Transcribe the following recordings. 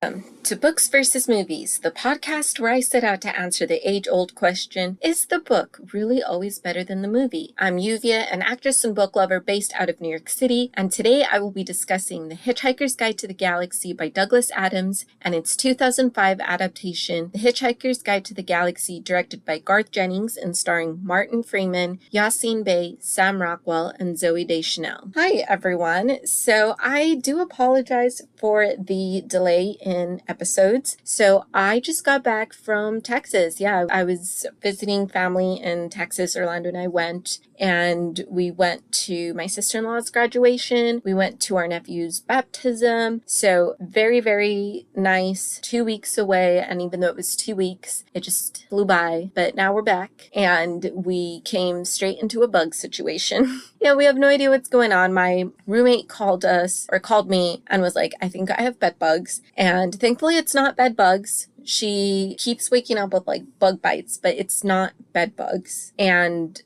To Books versus Movies, the podcast where I set out to answer the age-old question, is the book really always better than the movie? I'm Yuvia, an actress and book lover based out of New York City, and today I will be discussing The Hitchhiker's Guide to the Galaxy by Douglas Adams and its 2005 adaptation, The Hitchhiker's Guide to the Galaxy, directed by Garth Jennings and starring Martin Freeman, Yassine Bey, Sam Rockwell, and Zooey Deschanel. Hi everyone. So I do apologize for the delay in episodes. So I just got back from Texas. Yeah, I was visiting family in Texas. Orlando and I went, and we went to my sister-in-law's graduation. We went to our nephew's baptism. So very, very nice. 2 weeks away. And even though it was 2 weeks, it just flew by. But now we're back and we came straight into a bug situation. Yeah, we have no idea what's going on. My roommate called me and was like, I think I have bed bugs. And thankfully it's not bed bugs. She keeps waking up with like bug bites, but it's not bed bugs. And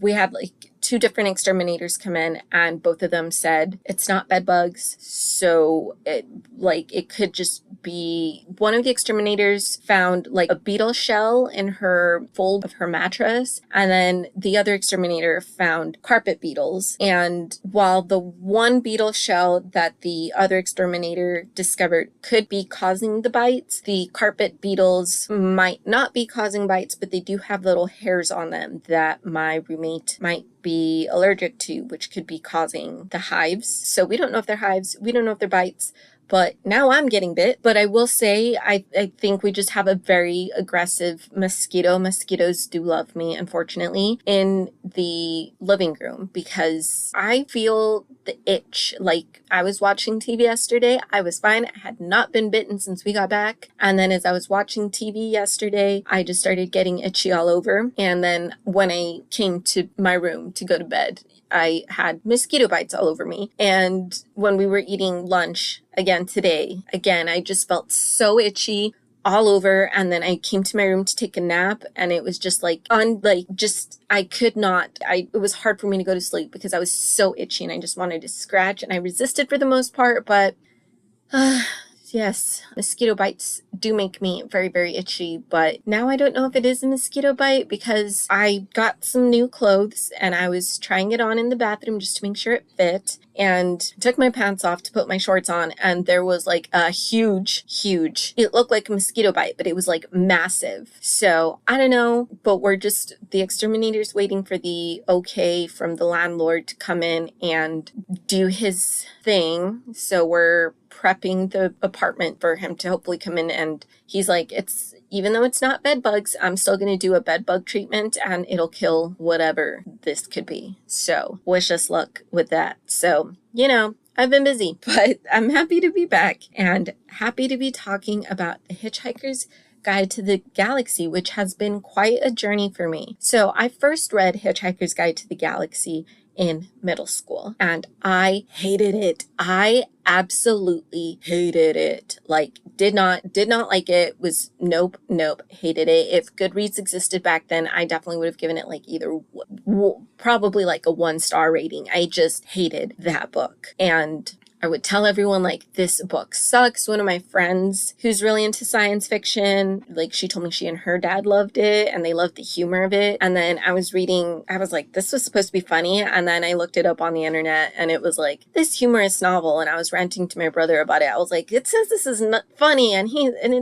we had like 2 different exterminators come in and both of them said it's not bed bugs. So it could just be one of the exterminators found like a beetle shell in her fold of her mattress. And then the other exterminator found carpet beetles. And while the one beetle shell that the other exterminator discovered could be causing the bites, the carpet beetles might not be causing bites, but they do have little hairs on them that my roommate might be allergic to, which could be causing the hives. So we don't know if they're hives. We don't know if they're bites. But now I'm getting bit. But I will say, I think we just have a very aggressive mosquito. Mosquitoes do love me, unfortunately, in the living room because I feel the itch. Like I was watching TV yesterday. I was fine. I had not been bitten since we got back. And then as I was watching TV yesterday, I just started getting itchy all over. And then when I came to my room to go to bed, I had mosquito bites all over me. And when we were eating lunch again today, I just felt so itchy all over. And then I came to my room to take a nap and it was just it was hard for me to go to sleep because I was so itchy and I just wanted to scratch and I resisted for the most part, but yes, mosquito bites do make me very, very itchy, but now I don't know if it is a mosquito bite because I got some new clothes and I was trying it on in the bathroom just to make sure it fit and took my pants off to put my shorts on and there was like a huge, it looked like a mosquito bite, but it was like massive. So I don't know, but the exterminator's waiting for the okay from the landlord to come in and do his thing. So we're prepping the apartment for him to hopefully come in and he's like, even though it's not bed bugs, I'm still going to do a bed bug treatment and it'll kill whatever this could be. So wish us luck with that. So, I've been busy, but I'm happy to be back and happy to be talking about The Hitchhiker's Guide to the Galaxy, which has been quite a journey for me. So I first read Hitchhiker's Guide to the Galaxy in middle school and I hated it. I absolutely hated it. Like did not like it. Was nope, hated it. If Goodreads existed back then, I definitely would have given it like either probably like a 1-star rating. I just hated that book. And I would tell everyone like this book sucks. One of my friends who's really into science fiction, like she told me she and her dad loved it and they loved the humor of it. And then I was like, this was supposed to be funny. And then I looked it up on the internet and it was like this humorous novel. And I was ranting to my brother about it. I was like, it says this is not funny. And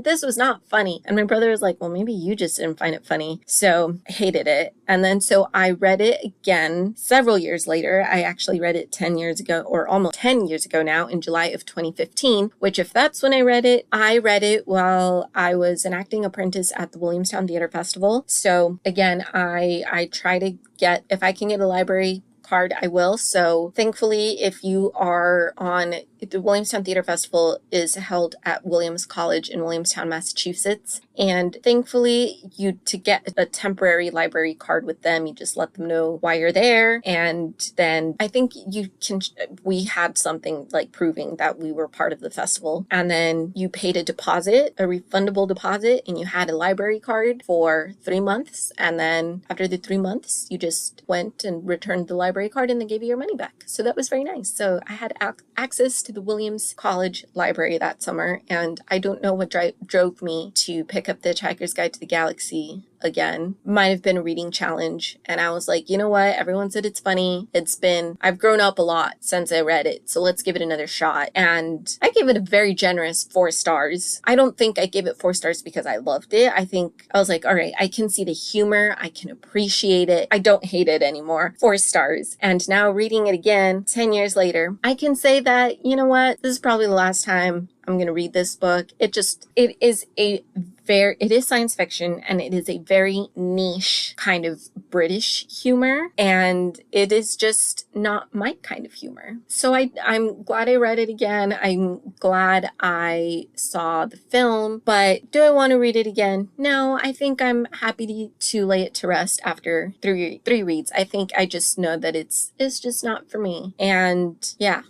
this was not funny. And my brother was like, well, maybe you just didn't find it funny. So I hated it. And then so I read it again several years later. I actually read it 10 years ago or almost 10 years ago now in July of 2015, which if that's when I read it while I was an acting apprentice at the Williamstown Theater Festival. So again, I try to get, if I can get a library card, I will. So thankfully, if you are on, the Williamstown Theater Festival is held at Williams College in Williamstown, Massachusetts. And thankfully, to get a temporary library card with them, you just let them know why you're there. And then I think we had something like proving that we were part of the festival. And then you paid a deposit, a refundable deposit, and you had a library card for 3 months. And then after the 3 months, you just went and returned the library card and they gave you your money back. So that was very nice. So I had access to the Williams College Library that summer, and I don't know what drove me to pick up The Hitchhiker's Guide to the Galaxy again. Might have been a reading challenge, and I was like, you know what? Everyone said it's funny. I've grown up a lot since I read it, so let's give it another shot. And I gave it a very generous 4 stars. I don't think I gave it 4 stars because I loved it. I think I was like, all right, I can see the humor. I can appreciate it. I don't hate it anymore. 4 stars. And now reading it again, 10 years later, I can say that, you know what? This is probably the last time I'm going to read this book. It is science fiction, and it is a very niche kind of British humor, and it is just not my kind of humor. So I'm glad I read it again. I'm glad I saw the film, but do I want to read it again? No, I think I'm happy to lay it to rest after three reads. I think I just know that it's just not for me. And yeah,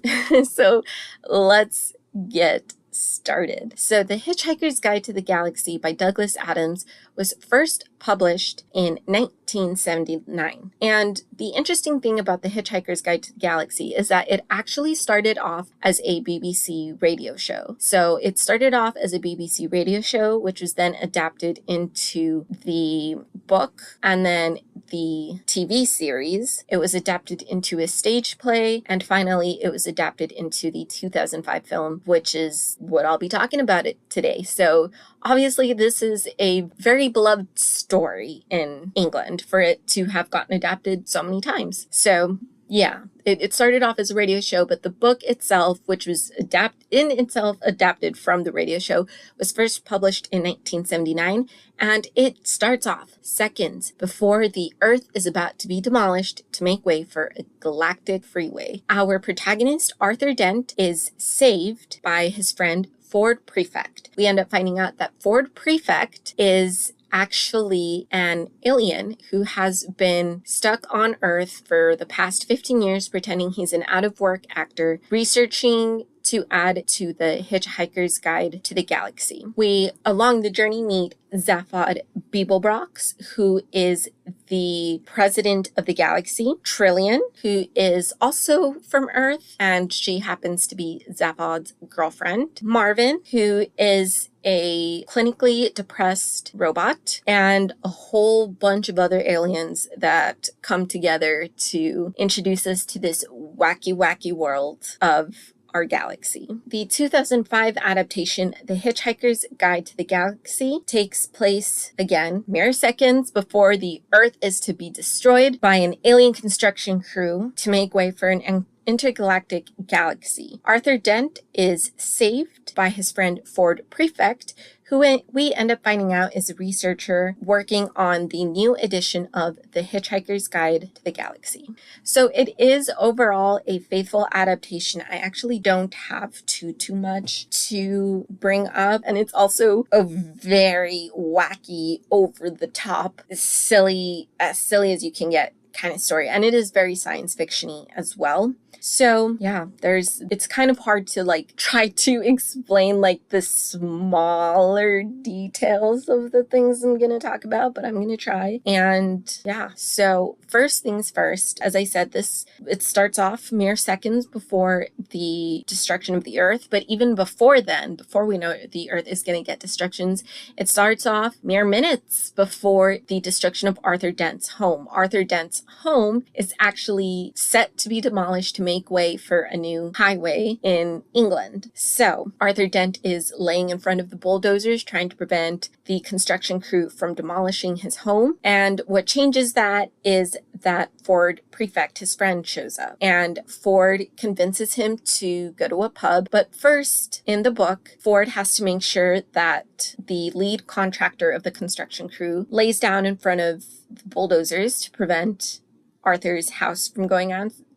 so let's get started. So The Hitchhiker's Guide to the Galaxy by Douglas Adams was first published in 1979. And the interesting thing about The Hitchhiker's Guide to the Galaxy is that it actually started off as a BBC radio show. So it started off as a BBC radio show, which was then adapted into the book and then the TV series. It was adapted into a stage play, and finally it was adapted into the 2005 film, which is what I'll be talking about it today. So obviously this is a very beloved story in England for it to have gotten adapted so many times. So yeah, it started off as a radio show, but the book itself, which was adapted from the radio show, was first published in 1979, and it starts off seconds before the Earth is about to be demolished to make way for a galactic freeway. Our protagonist, Arthur Dent, is saved by his friend Ford Prefect. We end up finding out that Ford Prefect is actually an alien who has been stuck on Earth for the past 15 years, pretending he's an out-of-work actor, researching to add to the Hitchhiker's Guide to the Galaxy. We, along the journey, meet Zaphod Beeblebrox, who is the president of the galaxy, Trillian, who is also from Earth, and she happens to be Zaphod's girlfriend, Marvin, who is a clinically depressed robot, and a whole bunch of other aliens that come together to introduce us to this wacky world of our galaxy. The 2005 adaptation, The Hitchhiker's Guide to the Galaxy, takes place, again, mere seconds before the Earth is to be destroyed by an alien construction crew to make way for an intergalactic galaxy. Arthur Dent is saved by his friend Ford Prefect, who we end up finding out is a researcher working on the new edition of The Hitchhiker's Guide to the Galaxy. So it is overall a faithful adaptation. I actually don't have too much to bring up, and it's also a very wacky, over-the-top, as silly as you can get kind of story, and it is very science fiction-y as well. So yeah, it's kind of hard to try to explain the smaller details of the things I'm going to talk about, but I'm going to try. And yeah, so first things first, as I said, it starts off mere seconds before the destruction of the Earth, but even before then, before we know the Earth is going to get destructions, it starts off mere minutes before the destruction of Arthur Dent's home. Arthur Dent's home is actually set to be demolished to make way for a new highway in England. So Arthur Dent is laying in front of the bulldozers trying to prevent the construction crew from demolishing his home. And what changes that is that Ford Prefect, his friend, shows up. And Ford convinces him to go to a pub. But first, in the book, Ford has to make sure that the lead contractor of the construction crew lays down in front of the bulldozers to prevent Arthur's house from going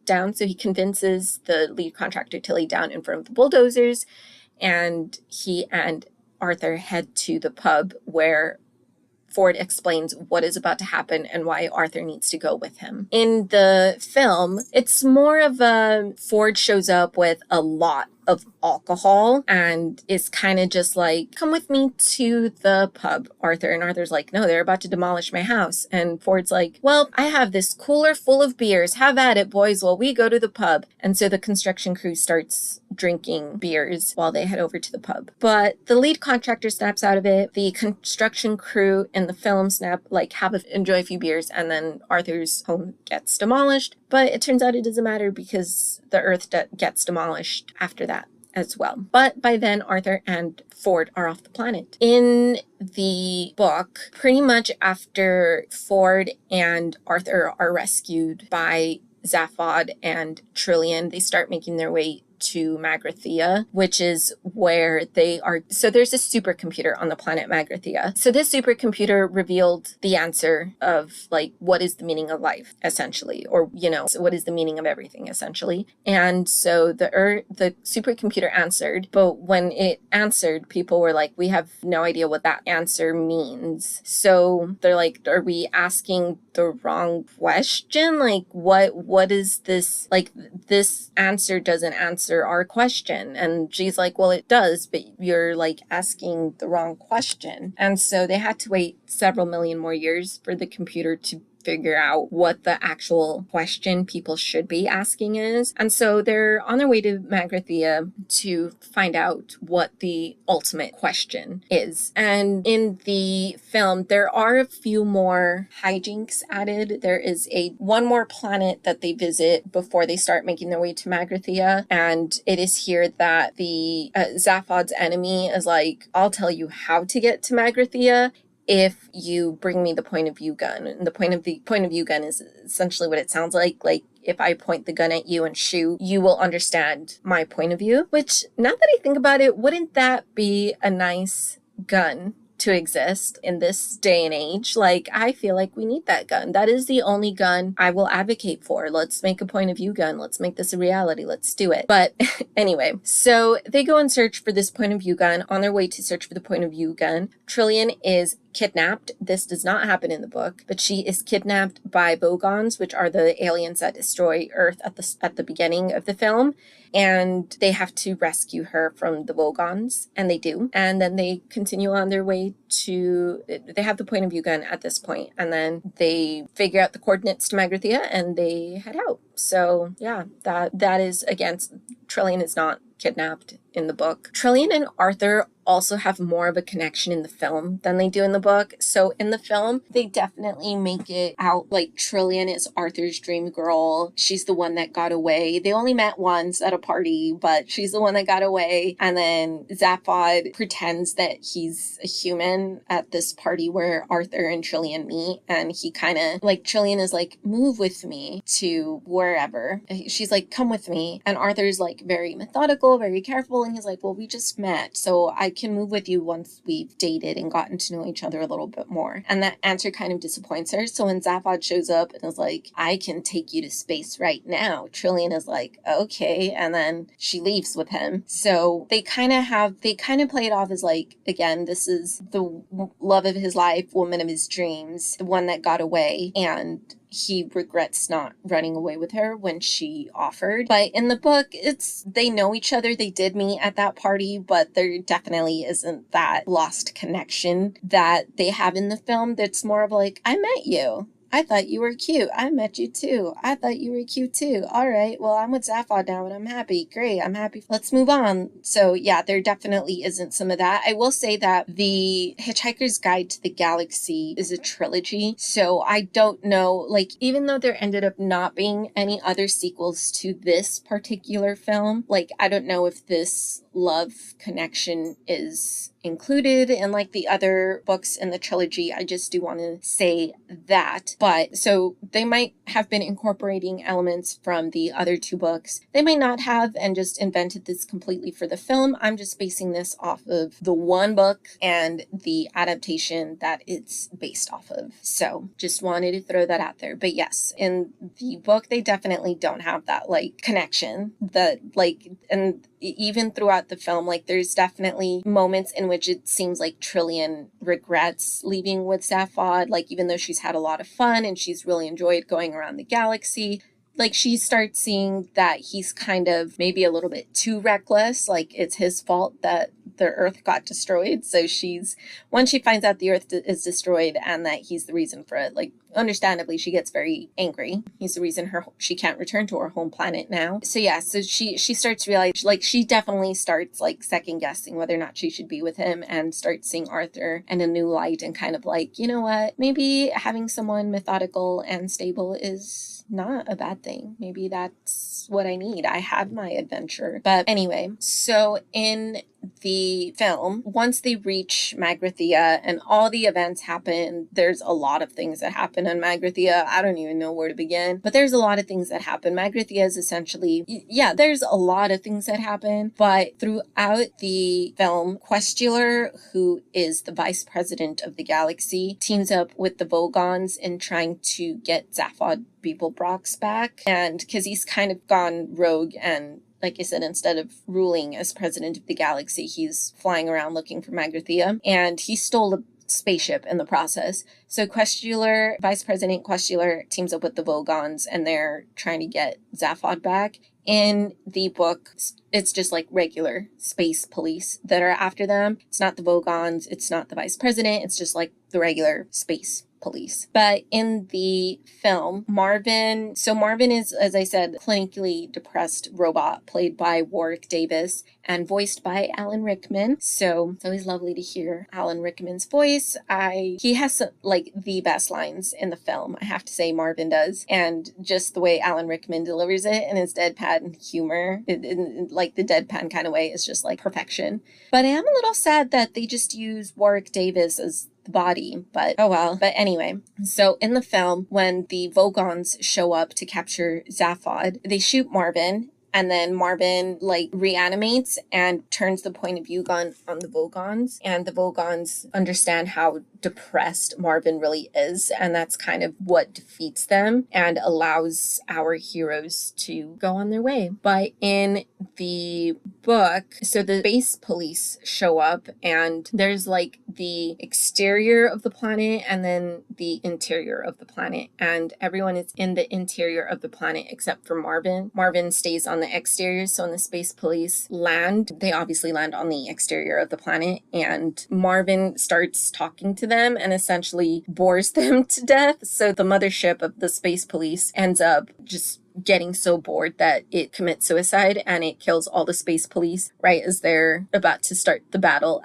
down. So he convinces the lead contractor to lay down in front of the bulldozers, and he and Arthur head to the pub where Ford explains what is about to happen and why Arthur needs to go with him. In the film, it's more of a Ford shows up with a lot of alcohol and is kind of just like, come with me to the pub, Arthur. And Arthur's like, no, they're about to demolish my house. And Ford's like, well, I have this cooler full of beers. Have at it, boys, while we go to the pub. And so the construction crew starts drinking beers while they head over to the pub. But the lead contractor snaps out of it. The construction crew in the film enjoy a few beers, and then Arthur's home gets demolished. But it turns out it doesn't matter because the earth gets demolished after that as well. But by then, Arthur and Ford are off the planet. In the book, pretty much after Ford and Arthur are rescued by Zaphod and Trillian, they start making their way to Magrathea, which is where they are. So there's a supercomputer on the planet Magrathea. So this supercomputer revealed the answer of like, what is the meaning of life, essentially, or, so what is the meaning of everything, essentially. And so the supercomputer answered, but when it answered, people were like, we have no idea what that answer means. So they're like, are we asking the wrong question? Like, what is this? Like, this answer doesn't answer our question. And she's like, well, it does, but you're like asking the wrong question. And so they had to wait several million more years for the computer to figure out what the actual question people should be asking is. And so they're on their way to Magrathea to find out what the ultimate question is. And in the film, there are a few more hijinks added. There is one more planet that they visit before they start making their way to Magrathea. And it is here that the Zaphod's enemy is like, I'll tell you how to get to Magrathea if you bring me the point of view gun. And the point of view gun is essentially what it sounds like. Like, if I point the gun at you and shoot, you will understand my point of view. Which, now that I think about it, wouldn't that be a nice gun to exist in this day and age? Like, I feel like we need that gun. That is the only gun I will advocate for. Let's make a point of view gun. Let's make this a reality. Let's do it. But anyway, so they go and search for this point of view gun. On their way to search for the point of view gun, Trillian is kidnapped. This does not happen in the book, but she is kidnapped by Vogons, which are the aliens that destroy Earth at the beginning of the film. And they have to rescue her from the Vogons, and they do. And then they continue on their way they have the point of view gun at this point, and then they figure out the coordinates to Magrathea and they head out. So yeah, that is, again, Trillian is not kidnapped in the book. Trillian and Arthur also have more of a connection in the film than they do in the book. So in the film, they definitely make it out like Trillian is Arthur's dream girl. She's the one that got away. They only met once at a party, but she's the one that got away. And then Zaphod pretends that he's a human at this party where Arthur and Trillian meet. And he kind of, like, Trillian is like, move with me to wherever. She's like, come with me. And Arthur's like very methodical, very careful. And he's like, well, we just met, so I can move with you once we've dated and gotten to know each other a little bit more. And that answer kind of disappoints her. So when Zaphod shows up and is like, I can take you to space right now, Trillian is like, okay. And then she leaves with him. So they kind of play it off as like, again, this is the love of his life, woman of his dreams, the one that got away, and he regrets not running away with her when she offered. But in the book, they know each other. They did meet at that party, but there definitely isn't that lost connection that they have in the film. That's more of like, I met you. I thought you were cute. I met you too. I thought you were cute too. All right, well, I'm with Zaphod now and I'm happy. Great, I'm happy. Let's move on. So yeah, there definitely isn't some of that. I will say that the Hitchhiker's Guide to the Galaxy is a trilogy. So I don't know, like, even though there ended up not being any other sequels to this particular film, like, I don't know if this love connection is included in like the other books in the trilogy. I just do want to say that. But so they might have been incorporating elements from the other two books. They might not have and just invented this completely for the film. I'm just basing this off of the one book and the adaptation that it's based off of. So just wanted to throw that out there. But yes, in the book, they definitely don't have that like connection that like, and even throughout the film, like there's definitely moments in which it seems like Trillian regrets leaving with Zaphod, like even though she's had a lot of fun and she's really enjoyed going around the galaxy, like she starts seeing that he's kind of maybe a little bit too reckless, like it's his fault that the Earth got destroyed. So once she finds out the Earth is destroyed and that he's the reason for it, like understandably she gets very angry. He's the reason she can't return to her home planet now. So yeah, so she starts to realize, like she definitely starts like second guessing whether or not she should be with him, and starts seeing Arthur in a new light, and kind of like, you know what, maybe having someone methodical and stable is not a bad thing. Maybe that's what I need. I had my adventure. But anyway, so in the film, once they reach Magrathea and all the events happen, there's a lot of things that happen on Magrathea. I don't even know where to begin, but there's a lot of things that happen. Magrathea is essentially, yeah, there's a lot of things that happen, but throughout the film, Questular, who is the vice president of the galaxy, teams up with the Vogons in trying to get Zaphod Beeblebrox back, and because he's kind of gone rogue, and like I said, instead of ruling as president of the galaxy, he's flying around looking for Magrathea, and he stole a spaceship in the process. So Questular, Vice President Questular, teams up with the Vogons, and they're trying to get Zaphod back. In the book, it's just like regular space police that are after them. It's not the Vogons, it's not the Vice President, it's just like the regular space police. But in the film, Marvin is, as I said, clinically depressed robot played by Warwick Davis and voiced by Alan Rickman. So it's always lovely to hear Alan Rickman's voice. He has some, like the best lines in the film, I have to say. Marvin does, and just the way Alan Rickman delivers it and his deadpan humor, like the deadpan kind of way, is just like perfection. But I am a little sad that they just use Warwick Davis as body, but oh well. But anyway, so in the film, when the Vogons show up to capture Zaphod, they shoot Marvin, and then Marvin like reanimates and turns the point of view gun on the Vogons, and the Vogons understand how depressed Marvin really is, and that's kind of what defeats them and allows our heroes to go on their way. But in the book, so the space police show up, and there's like the exterior of the planet and then the interior of the planet, and everyone is in the interior of the planet except for Marvin. Marvin stays on the exterior. So when the space police land, they obviously land on the exterior of the planet, and Marvin starts talking to them and essentially bores them to death. So the mothership of the space police ends up just getting so bored that it commits suicide, and it kills all the space police right as they're about to start the battle,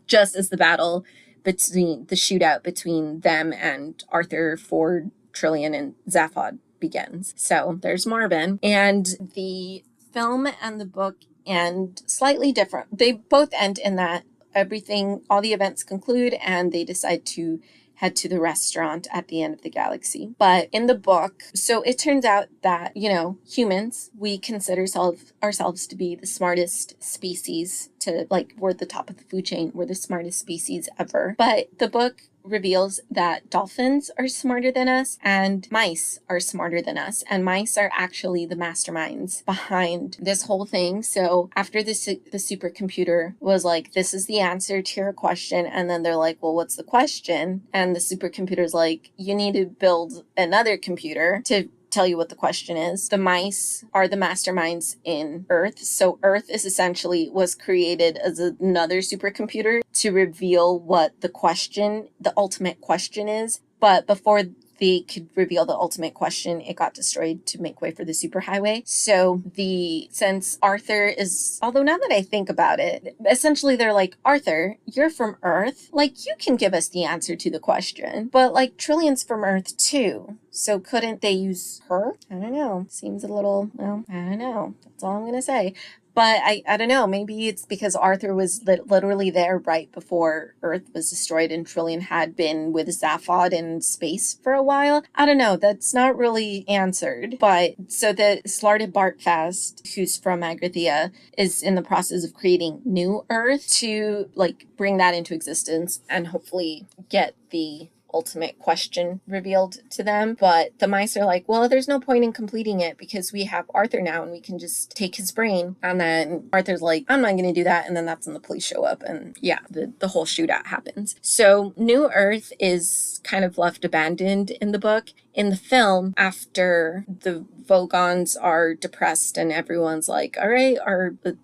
just as the battle between the shootout between them and Arthur, Ford, Trillian, and Zaphod begins. So there's Marvin. And the film and the book end slightly different. They both end in that all the events conclude, and they decide to head to the restaurant at the end of the galaxy. But in the book, so it turns out that, humans, we consider ourselves to be the smartest species we're at the top of the food chain. We're the smartest species ever. But the book reveals that dolphins are smarter than us and mice are smarter than us, and mice are actually the masterminds behind this whole thing. So after the supercomputer was like, this is the answer to your question, and then they're like, well, what's the question? And the supercomputer's like, you need to build another computer to tell you what the question is. The mice are the masterminds in Earth. So Earth was created as another supercomputer to reveal what the ultimate question is. But before they could reveal the ultimate question, it got destroyed to make way for the superhighway. So since Arthur is, although now that I think about it, essentially they're like, Arthur, you're from Earth. Like, you can give us the answer to the question. But like, Trillian's from Earth too. So couldn't they use her? I don't know. Seems a little, well, I don't know. That's all I'm going to say. But I don't know, maybe it's because Arthur was literally there right before Earth was destroyed, and Trillian had been with Zaphod in space for a while. I don't know, that's not really answered. But so the Slarted Bartfast, who's from Magrathea, is in the process of creating new Earth to bring that into existence and hopefully get the ultimate question revealed to them. But the mice are like, well, there's no point in completing it because we have Arthur now and we can just take his brain. And then Arthur's like, I'm not going to do that. And then that's when the police show up, and yeah, the whole shootout happens. So New Earth is kind of left abandoned in the book. in the film, after the Vogons are depressed and everyone's like, all right,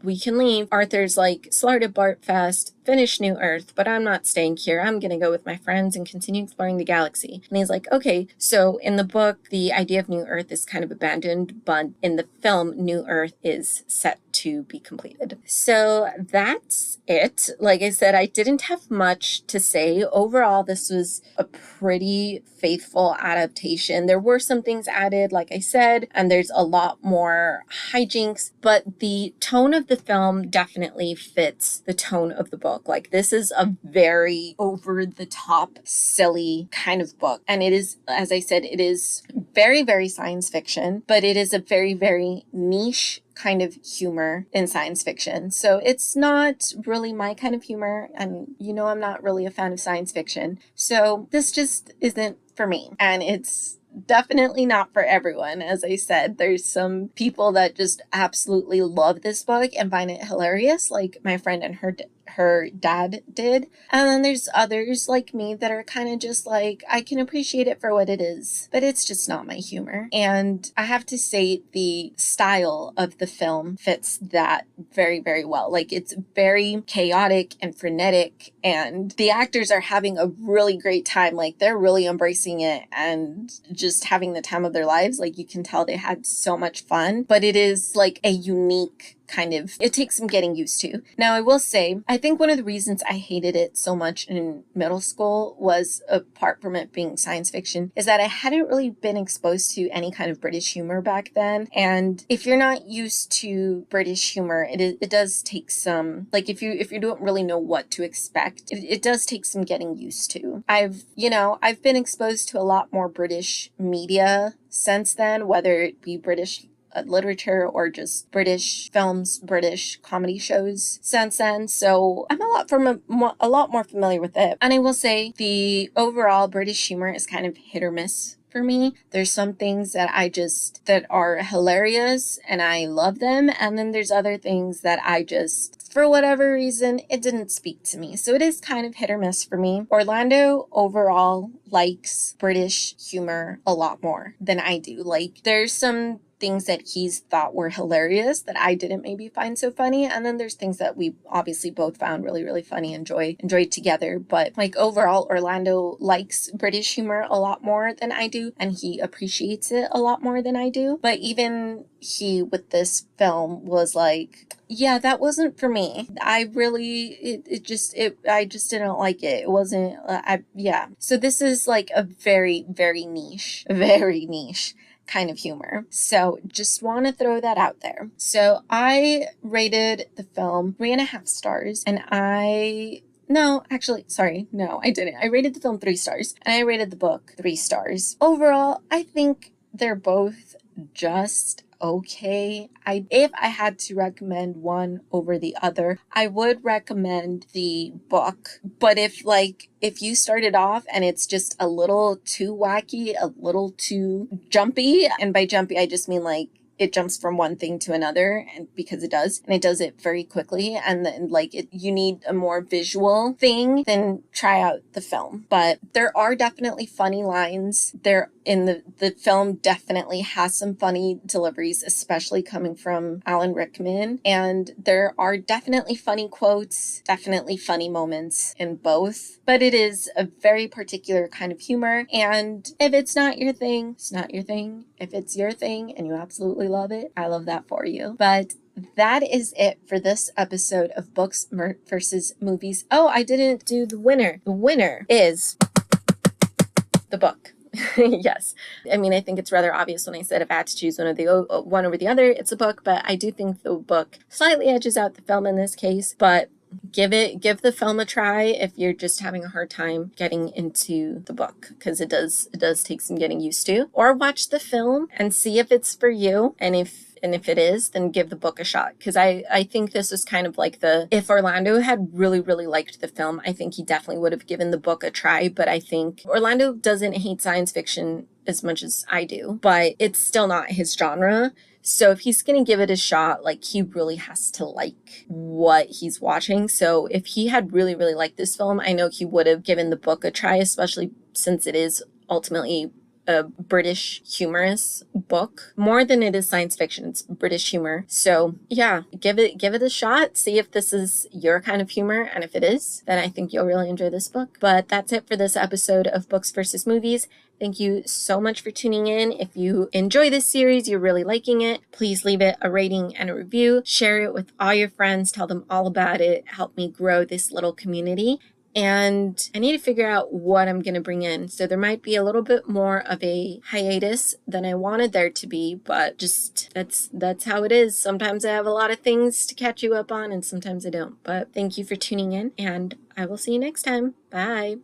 we can leave, Arthur's like, started Bart fast, finish New Earth, but I'm not staying here. I'm going to go with my friends and continue exploring the galaxy. And he's like, okay. So in the book, the idea of New Earth is kind of abandoned, but in the film, New Earth is set to be completed. So that's it. Like I said, I didn't have much to say. Overall, this was a pretty faithful adaptation. There were some things added, like I said, and there's a lot more hijinks, but the tone of the film definitely fits the tone of the book. Like, this is a very over the top, silly kind of book. And it is, as I said, it is very, very science fiction, but it is a very, very niche kind of humor in science fiction. So it's not really my kind of humor. And I'm not really a fan of science fiction. So this just isn't for me. And it's definitely not for everyone. As I said, there's some people that just absolutely love this book and find it hilarious, like my friend and her dad did. And then there's others like me that are kind of just like, I can appreciate it for what it is, but it's just not my humor. And I have to say the style of the film fits that very, very well. Like, it's very chaotic and frenetic, and the actors are having a really great time. Like, they're really embracing it and just having the time of their lives. Like, you can tell they had so much fun, but it is like a unique kind of, it takes some getting used to. Now, I will say, I think one of the reasons I hated it so much in middle school was, apart from it being science fiction, is that I hadn't really been exposed to any kind of British humor back then. And if you're not used to British humor, it does take some, like, if you don't really know what to expect, it does take some getting used to. I've been exposed to a lot more British media since then, whether it be British literature or just British films, British comedy shows since then. So I'm a lot more familiar with it. And I will say the overall British humor is kind of hit or miss for me. There's some things that that are hilarious and I love them. And then there's other things that I just, for whatever reason, it didn't speak to me. So it is kind of hit or miss for me. Orlando overall likes British humor a lot more than I do. Like, there's some things that he's thought were hilarious that I didn't maybe find so funny. And then there's things that we obviously both found really, really funny, enjoyed together. But like, overall, Orlando likes British humor a lot more than I do, and he appreciates it a lot more than I do. But even he, with this film, was like, yeah, that wasn't for me. I just didn't like it. It wasn't, yeah. So this is like a very, very niche kind of humor. So just want to throw that out there. So I rated the film 3.5 stars, and I didn't. I rated the film 3 stars, and I rated the book 3 stars. Overall, I think they're both just okay. If I had to recommend one over the other, I would recommend the book. But if you started off and it's just a little too wacky, a little too jumpy, and by jumpy I just mean like it jumps from one thing to another, and because it does, and it does it very quickly, and then you need a more visual thing, then try out the film. But there are definitely funny lines there in the film. Definitely has some funny deliveries, especially coming from Alan Rickman, and there are definitely funny quotes, definitely funny moments in both. But it is a very particular kind of humor, and if it's not your thing, it's not your thing. If it's your thing and you absolutely love it, I love that for you. But that is it for this episode of Books versus Movies. Oh, I didn't do the winner. The winner is the book. Yes. I mean, I think it's rather obvious when I said if I had to choose one over the other, it's a book, but I do think the book slightly edges out the film in this case. But give the film a try if you're just having a hard time getting into the book, because it does take some getting used to. Or watch the film and see if it's for you, and if it is, then give the book a shot. Because I think this is kind of like if Orlando had really, really liked the film, I think he definitely would have given the book a try. But I think Orlando doesn't hate science fiction as much as I do, but it's still not his genre. So if he's going to give it a shot, like, he really has to like what he's watching. So if he had really, really liked this film, I know he would have given the book a try, especially since it is ultimately a British humorous book. More than it is science fiction, it's British humor. So yeah, give it a shot. See if this is your kind of humor. And if it is, then I think you'll really enjoy this book. But that's it for this episode of Books versus Movies. Thank you so much for tuning in. If you enjoy this series, you're really liking it, please leave it a rating and a review. Share it with all your friends. Tell them all about it. Help me grow this little community. And I need to figure out what I'm going to bring in. So there might be a little bit more of a hiatus than I wanted there to be, but just that's how it is. Sometimes I have a lot of things to catch you up on and sometimes I don't. But thank you for tuning in and I will see you next time. Bye.